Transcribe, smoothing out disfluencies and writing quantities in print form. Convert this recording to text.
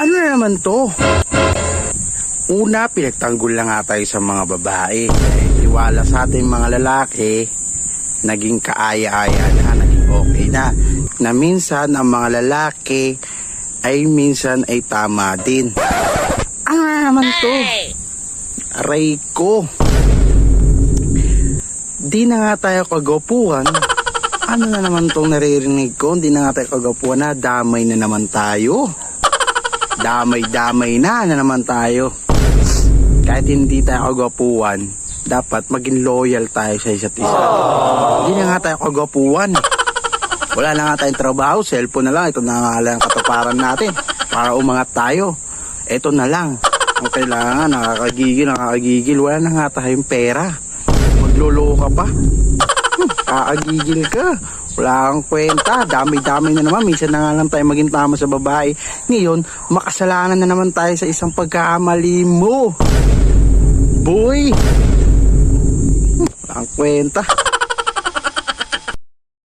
Ano na naman to? Una, pinagtanggol lang nga tayo sa mga babae. Tiwala sa ating mga lalaki, naging kaaya-aya na, naging okay na. Na minsan, ang mga lalaki ay minsan ay tama din. Ano na naman to? Aray ko. Di na nga tayo kagapuan. Ano na naman tong naririnig ko? Di na nga tayo kagapuan na damay na naman tayo. Damay-damay na naman tayo. Kahit hindi tayo kagapuan, dapat maging loyal tayo sa isa't isa. Hindi na nga tayo kagapuan. Wala na nga tayong trabaho, cellphone na lang. Ito na nga lang katuparan natin para umangat tayo. Ito na lang. Ang kailangan, nakakagigil. Wala na nga tayong pera. Maglolo ka pa. Kakagigil ka. Wala kang kwenta. Dami-dami na naman. Minsan na nga lang tayo maging tama sa babae. Ngayon, makasalanan na naman tayo sa isang pagkakamali mo. Boy! Wala kang kwenta.